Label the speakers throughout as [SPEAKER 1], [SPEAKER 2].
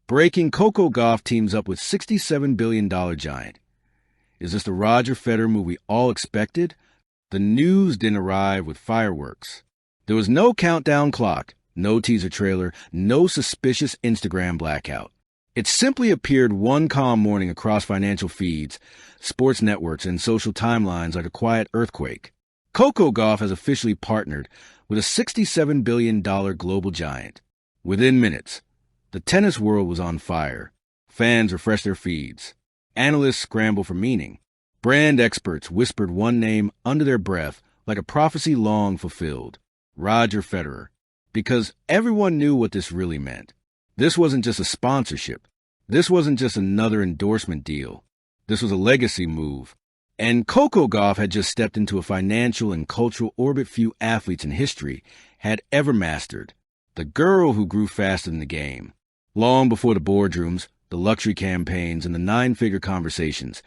[SPEAKER 1] Breaking: Coco Gauff teams up with $67 billion giant. Is this the Roger Federer move we all expected? The news didn't arrive with fireworks. There was no countdown clock, no teaser trailer, no suspicious Instagram blackout. It simply appeared one calm morning across financial feeds, sports networks, and social timelines like a quiet earthquake. Coco Gauff has officially partnered with a $67 billion global giant. Within minutes, the tennis world was on fire. Fans refreshed their feeds. Analysts scrambled for meaning. Brand experts whispered one name under their breath like a prophecy long fulfilled: Roger Federer. Because everyone knew what this really meant. This wasn't just a sponsorship. This wasn't just another endorsement deal. This was a legacy move. And Coco Gauff had just stepped into a financial and cultural orbit few athletes in history had ever mastered. The girl who grew faster than the game. Long before the boardrooms, the luxury campaigns, and the nine-figure conversations,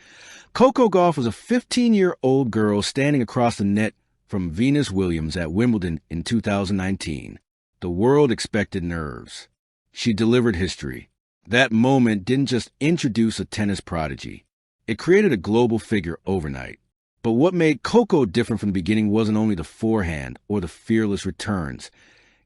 [SPEAKER 1] Coco Gauff was a 15-year-old girl standing across the net from Venus Williams at Wimbledon in 2019. The world expected nerves. She delivered history. That moment didn't just introduce a tennis prodigy. It created a global figure overnight. But what made Coco different from the beginning wasn't only the forehand or the fearless returns.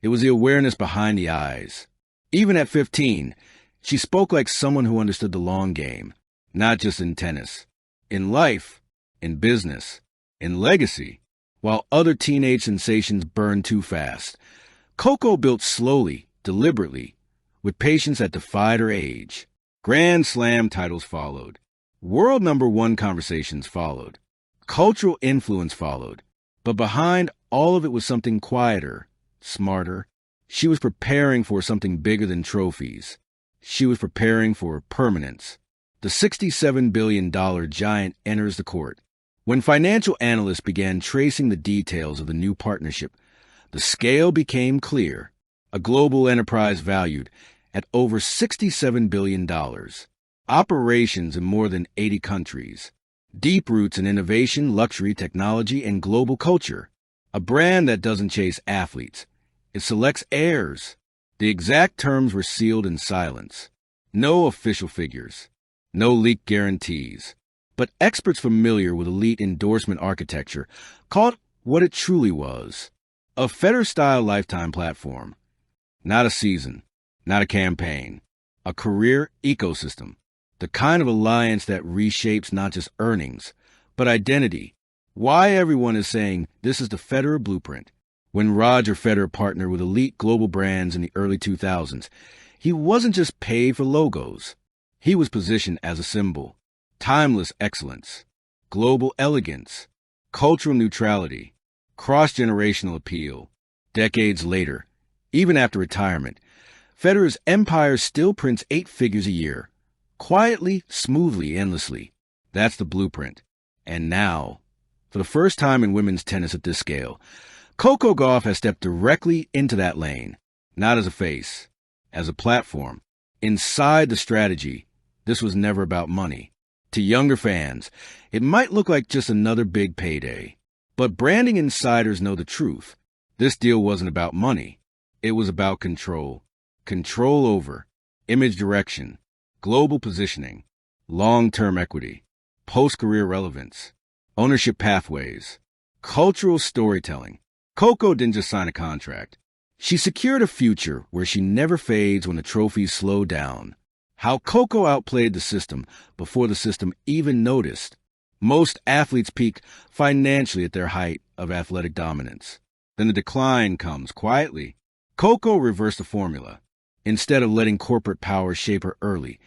[SPEAKER 1] It was the awareness behind the eyes. Even at 15, she spoke like someone who understood the long game, not just in tennis. In life, in business, in legacy. While other teenage sensations burned too fast, Coco built slowly, deliberately, with patience that defied her age. Grand Slam titles followed. World #1 conversations followed. Cultural influence followed. But behind all of it was something quieter, smarter. She was preparing for something bigger than trophies. She was preparing for permanence. The $67 billion giant enters the court. When financial analysts began tracing the details of the new partnership, the scale became clear. A global enterprise valued at over $67 billion. Operations in more than 80 countries. Deep roots in innovation, luxury, technology, and global culture. A brand that doesn't chase athletes. It selects heirs. The exact terms were sealed in silence. No official figures. No leaked guarantees. But experts familiar with elite endorsement architecture called what it truly was. A Federer-style lifetime platform. Not a season. Not a campaign. A career ecosystem. The kind of alliance that reshapes not just earnings, but identity. Why everyone is saying this is the Federer blueprint. When Roger Federer partnered with elite global brands in the early 2000s, he wasn't just paid for logos. He was positioned as a symbol. Timeless excellence. Global elegance. Cultural neutrality. Cross-generational appeal. Decades later, even after retirement, Federer's empire still prints 8 figures a year. Quietly, smoothly, endlessly. That's the blueprint. And now, for the first time in women's tennis at this scale, Coco Gauff has stepped directly into that lane. Not as a face, as a platform. Inside the strategy, this was never about money. To younger fans, it might look like just another big payday. But branding insiders know the truth. This deal wasn't about money. It was about control. Control over image direction, global positioning, long-term equity, post-career relevance, ownership pathways, cultural storytelling. Coco didn't just sign a contract. She secured a future where she never fades when the trophies slow down. How Coco outplayed the system before the system even noticed. Most athletes peak financially at their height of athletic dominance. Then the decline comes quietly. Coco reversed the formula. Instead of letting corporate power shape her early,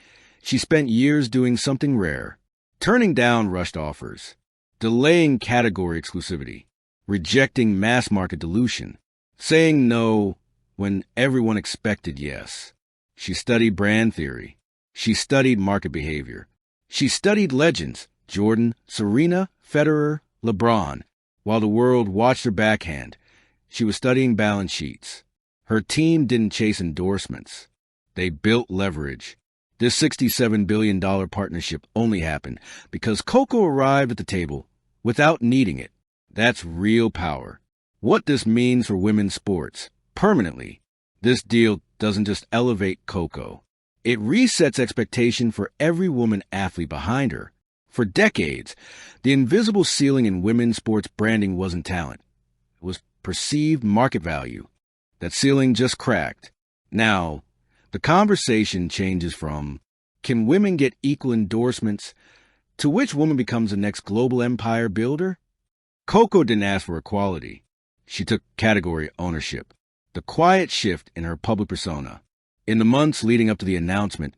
[SPEAKER 1] she spent years doing something rare, turning down rushed offers, delaying category exclusivity, rejecting mass market dilution, saying no when everyone expected yes. She studied brand theory. She studied market behavior. She studied legends, Jordan, Serena, Federer, LeBron. While the world watched her backhand, she was studying balance sheets. Her team didn't chase endorsements. They built leverage. This $67 billion partnership only happened because Coco arrived at the table without needing it. That's real power. What this means for women's sports, permanently. This deal doesn't just elevate Coco. It resets expectation for every woman athlete behind her. For decades, the invisible ceiling in women's sports branding wasn't talent. It was perceived market value. That ceiling just cracked. Now, the conversation changes from, can women get equal endorsements, to which woman becomes the next global empire builder? Coco didn't ask for equality. She took category ownership. The quiet shift in her public persona. In the months leading up to the announcement,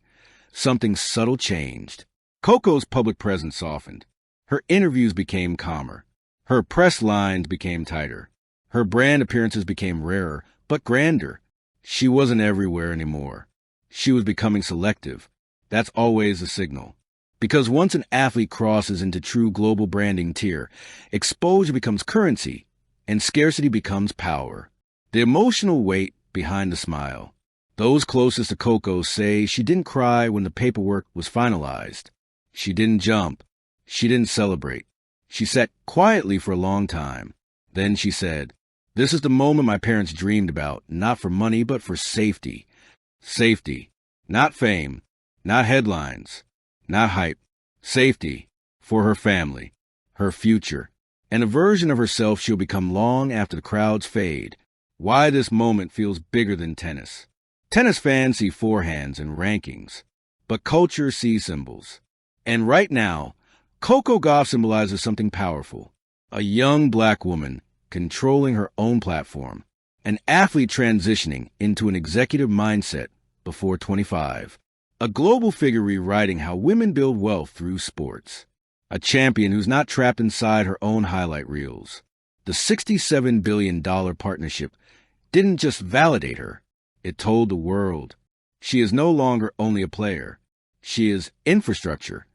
[SPEAKER 1] something subtle changed. Coco's public presence softened. Her interviews became calmer. Her press lines became tighter. Her brand appearances became rarer, but grander. She wasn't everywhere anymore. She was becoming selective. That's always a signal. Because once an athlete crosses into true global branding tier, exposure becomes currency, and scarcity becomes power. The emotional weight behind the smile. Those closest to Coco say she didn't cry when the paperwork was finalized. She didn't jump. She didn't celebrate. She sat quietly for a long time. Then she said, "This is the moment my parents dreamed about, not for money, but for safety. Safety. Not fame. Not headlines. Not hype. Safety. For her family. Her future. And a version of herself she'll become long after the crowds fade. Why this moment feels bigger than tennis. Tennis fans see forehands and rankings, but culture sees symbols. And right now, Coco Gauff symbolizes something powerful. A young black woman controlling her own platform. An athlete transitioning into an executive mindset before 25. A global figure rewriting how women build wealth through sports. A champion who's not trapped inside her own highlight reels. The $67 billion partnership didn't just validate her. It told the world. She is no longer only a player. She is infrastructure.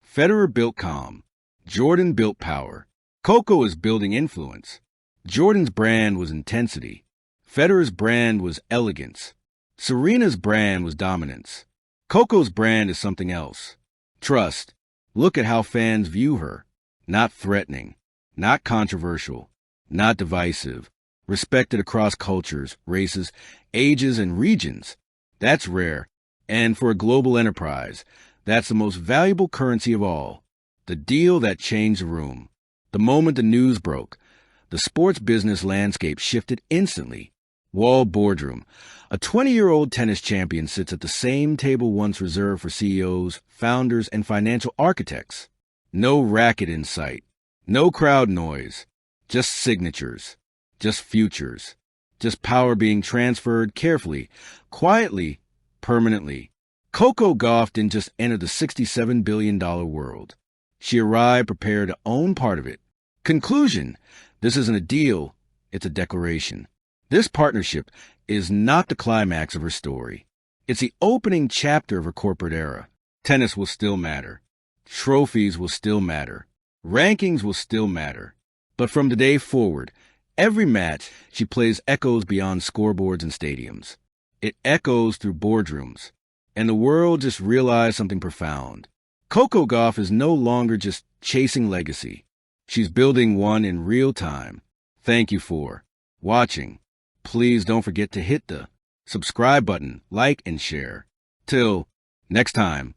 [SPEAKER 1] Federer built calm. Jordan built power. Coco is building influence. Jordan's brand was intensity. Federer's brand was elegance. Serena's brand was dominance. Coco's brand is something else. Trust. Look at how fans view her. Not threatening. Not controversial. Not divisive. Respected across cultures, races, ages, and regions. That's rare. And for a global enterprise, that's the most valuable currency of all. The deal that changed the room. The moment the news broke, the sports business landscape shifted instantly. Wall boardroom. A 20-year-old tennis champion sits at the same table once reserved for CEOs, founders, and financial architects. No racket in sight. No crowd noise. Just signatures. Just futures. Just power being transferred carefully, quietly, permanently. Coco Gauff didn't just enter the $67 billion world. She arrived prepared to own part of it. Conclusion: this isn't a deal, it's a declaration. This partnership is not the climax of her story. It's the opening chapter of her corporate era. Tennis will still matter. Trophies will still matter. Rankings will still matter. But from today forward, every match she plays echoes beyond scoreboards and stadiums. It echoes through boardrooms. And the world just realized something profound. Coco Gauff is no longer just chasing legacy. She's building one in real time. Thank you for watching. Please don't forget to hit the subscribe button, like, and share. Till next time.